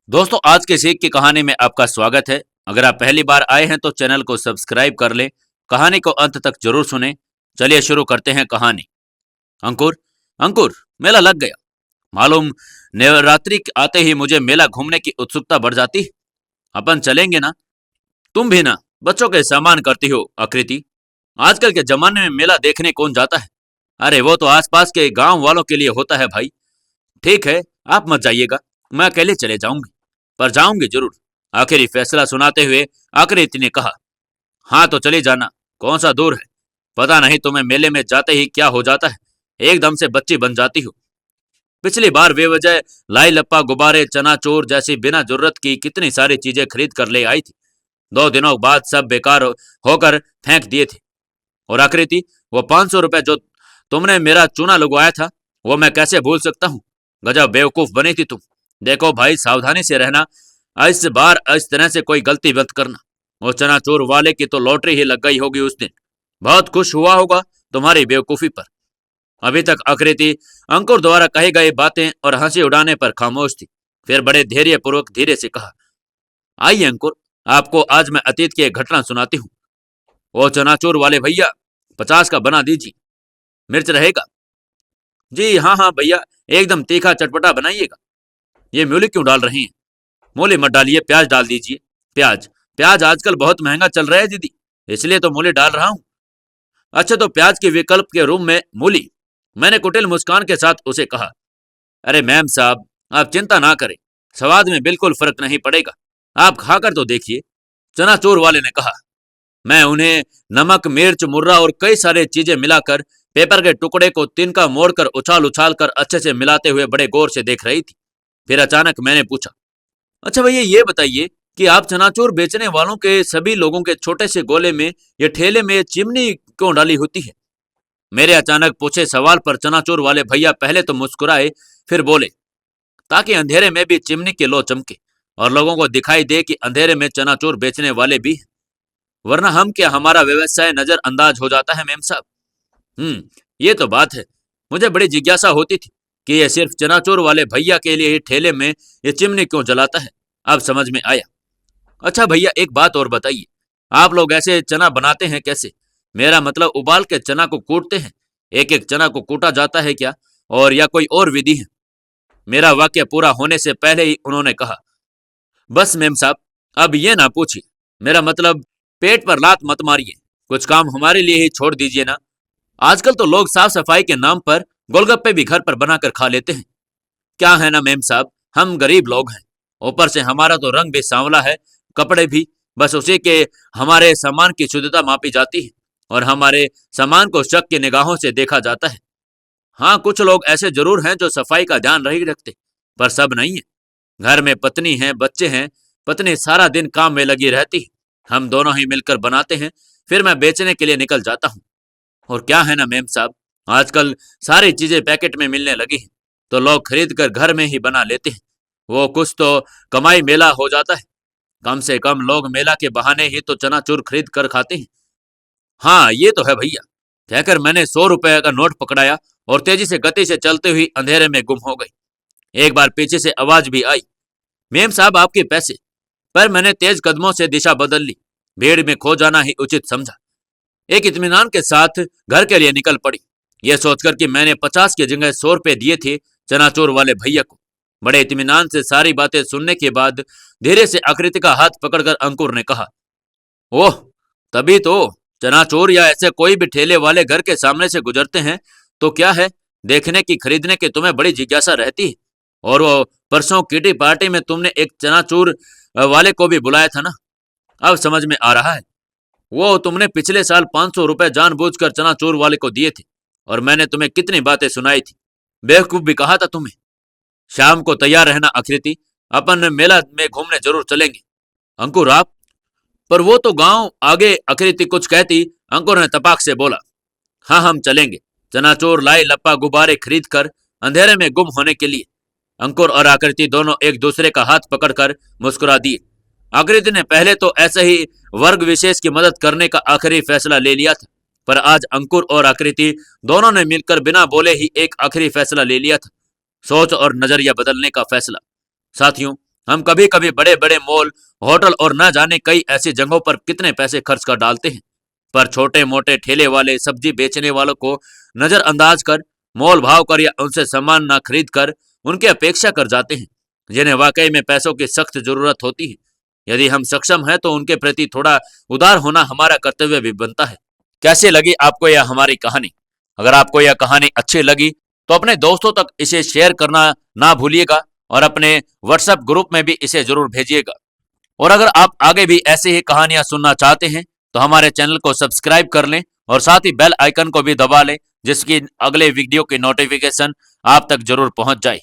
दोस्तों, आज के सीख की कहानी में आपका स्वागत है। अगर आप पहली बार आए हैं तो चैनल को सब्सक्राइब कर लें। कहानी को अंत तक जरूर सुनें। चलिए शुरू करते हैं कहानी। अंकुर, अंकुर, मेला लग गया। मालूम, नवरात्रि आते ही मुझे मेला घूमने की उत्सुकता बढ़ जाती है। अपन चलेंगे ना? तुम भी ना? बच्चों के सामान करती हो आकृति। आजकल के जमाने में मेला देखने कौन जाता है? अरे वो तो आसपास के गांव वालों के लिए होता है भाई। ठीक है, आप मत जाइएगा, मैं अकेले चले जाऊंगी। पर जाऊंगी जरूर। आखिरी फैसला सुनाते हुए आकृति ने कहा। हाँ तो चली जाना। कौन सा दूर है? पता नहीं तुम्हें मेले में जाते ही क्या हो जाता है, एकदम से बच्ची बन जाती हो। पिछली बार बेवजह लाई लप्पा गुब्बारे चनाचूर जैसी बिना जरूरत की कितनी सारी चीजें खरीद कर ले आई थी। 2 दिनों बाद सब बेकार होकर फेंक दिए थे। और आकृति, वो 500 रुपए जो तुमने मेरा चूना लगवाया था, वो मैं कैसे भूल सकता हूँ। गजब बेवकूफ बनी थी तुम। देखो भाई, सावधानी से रहना। इस बार इस तरह से कोई गलती मत करना। वो चनाचूर वाले की तो लॉटरी ही लग गई होगी उस दिन। बहुत खुश हुआ होगा तुम्हारी बेवकूफी पर। अभी तक आकृति अंकुर द्वारा कही गई बातें और हंसी उड़ाने पर खामोश थी। फिर बड़े धैर्य पूर्वक धीरे से कहा। आइए अंकुर, आपको आज मैं अतीत की एक घटना सुनाती हूँ। वो चनाचूर वाले भैया, 50 का बना दीजिए। मिर्च रहेगा? जी हाँ हाँ भैया, एकदम तीखा चटपटा बनाइएगा। ये मूली क्यों डाल रही हैं? मूली मत डालिए, प्याज डाल दीजिए। प्याज? प्याज आजकल बहुत महंगा चल रहा है दीदी, इसलिए तो मूली डाल रहा हूँ। अच्छा तो प्याज के विकल्प के रूप में मूली? मैंने कुटिल मुस्कान के साथ उसे कहा। अरे मैम साहब, आप चिंता ना करें, स्वाद में बिल्कुल फर्क नहीं पड़ेगा। आप खाकर तो देखिए। चनाचूर वाले ने कहा। मैं उन्हें नमक मिर्च मुर्रा और कई सारे चीजें मिलाकर पेपर के टुकड़े को तिनका मोड़कर उछाल उछाल कर अच्छे से मिलाते हुए बड़े गौर से देख रही थी। फिर अचानक मैंने पूछा। अच्छा भैया, ये बताइए कि आप चनाचूर बेचने वालों के सभी लोगों के छोटे से गोले में या ठेले में चिमनी क्यों डाली होती है? मेरे अचानक पूछे सवाल पर चनाचूर वाले भैया पहले तो मुस्कुराए, फिर बोले, ताकि अंधेरे में भी चिमनी की लो चमके और लोगों को दिखाई दे कि अंधेरे में चनाचूर बेचने वाले भी हैं। वरना हम क्या, हमारा व्यवसाय नजरअंदाज हो जाता है मेम साहब। ये तो बात है। मुझे बड़ी जिज्ञासा होती थी कि ये सिर्फ चनाचूर वाले भैया के लिए ही ठेले में ये चिमनी क्यों जलाता है। अब समझ में आया। अच्छा भैया, एक बात और बताइए, आप लोग ऐसे चना बनाते हैं कैसे? मेरा मतलब उबाल के चना को कूटते हैं? एक एक चना को कूटा जाता है क्या, और या कोई और विधि है? मेरा वाक्य पूरा होने से पहले ही उन्होंने कहा। बस मेम साहब, अब ये ना पूछिए। मेरा मतलब, पेट पर लात मत मारिए। कुछ काम हमारे लिए ही छोड़ दीजिए ना। आजकल तो लोग साफ सफाई के नाम पर गोलगप्पे भी घर पर बनाकर खा लेते हैं। क्या है ना मेम साहब, हम गरीब लोग हैं। ऊपर से हमारा तो रंग भी सांवला है, कपड़े भी। बस उसी के हमारे सामान की शुद्धता मापी जाती है और हमारे सामान को शक की निगाहों से देखा जाता है। हाँ, कुछ लोग ऐसे जरूर हैं जो सफाई का ध्यान नहीं रखते, पर सब नहीं है। घर में पत्नी है, बच्चे हैं। पत्नी सारा दिन काम में लगी रहती है। हम दोनों ही मिलकर बनाते हैं, फिर मैं बेचने के लिए निकल जाता हूँ। और क्या है ना मेम साहब, आजकल सारी चीजें पैकेट में मिलने लगी हैं, तो लोग खरीद कर घर में ही बना लेते हैं। वो कुछ तो कमाई मेला हो जाता है। कम से कम लोग मेला के बहाने ही तो चनाचूर खरीद कर खाते हैं। हाँ ये तो है भैया, कहकर मैंने 100 रुपए का नोट पकड़ाया और तेजी से गति से चलते हुए अंधेरे में गुम हो गई। एक बार पीछे से आवाज भी आई, मेम साहब आपके पैसे। पर मैंने तेज कदमों से दिशा बदल ली। भीड़ में खो जाना ही उचित समझा। एक इत्मीनान के साथ घर के लिए निकल पड़ी, यह सोचकर कि मैंने 50 की जगह 100 रुपए दिए थे चनाचोर वाले भैया को। बड़े इत्मीनान से सारी बातें सुनने के बाद धीरे से आकृति का हाथ पकड़कर अंकुर ने कहा। ओह, तभी तो। चनाचोर या ऐसे कोई भी ठेले वाले घर के सामने से गुजरते हैं तो क्या है, देखने की खरीदने की तुम्हें बड़ी जिज्ञासा रहती है। और वो परसों किटी पार्टी में तुमने एक चनाचूर वाले को भी बुलाया था ना। अब समझ में आ रहा है। वो तुमने पिछले साल 500 रुपए जानबूझकर चनाचूर वाले को दिए थे, और मैंने तुम्हें कितनी बातें सुनाई थी। बेवकूफ भी कहा था तुम्हें। शाम को तैयार रहना आकृति, अपन मेला में घूमने जरूर चलेंगे। अंकुर आप? पर वो तो गांव आगे, आकृति कुछ कहती, अंकुर ने तपाक से बोला। हाँ हम चलेंगे। चनाचूर लाई लप्पा गुब्बारे खरीद कर अंधेरे में गुम होने के लिए। अंकुर और आकृति दोनों एक दूसरे का हाथ पकड़कर मुस्कुरा दिए। आकृति ने पहले तो ऐसे ही वर्ग विशेष की मदद करने का आखिरी फैसला ले लिया था, पर आज अंकुर और आकृति दोनों ने मिलकर बिना बोले ही एक आखिरी फैसला ले लिया था। सोच और नजरिया बदलने का फैसला। साथियों, हम कभी कभी बड़े बड़े मॉल, होटल और न जाने कई ऐसी जगहों पर कितने पैसे खर्च कर डालते हैं, पर छोटे मोटे ठेले वाले, सब्जी बेचने वालों को नजरअंदाज कर, मोल भाव कर या उनसे सामान ना खरीद कर उनकी अपेक्षा कर जाते हैं, जिन्हें वाकई में पैसों की सख्त जरूरत होती है। यदि हम सक्षम हैं तो उनके प्रति थोड़ा उदार होना हमारा कर्तव्य भी बनता है। कैसी लगी आपको यह हमारी कहानी? अगर आपको यह कहानी अच्छी लगी तो अपने दोस्तों तक इसे शेयर करना ना भूलिएगा और अपने व्हाट्सएप ग्रुप में भी इसे जरूर भेजिएगा। और अगर आप आगे भी ऐसी ही कहानियां सुनना चाहते हैं तो हमारे चैनल को सब्सक्राइब कर लें और साथ ही बेल आइकन को भी दबा लें, जिसकी अगले वीडियो की नोटिफिकेशन आप तक जरूर पहुंच जाए।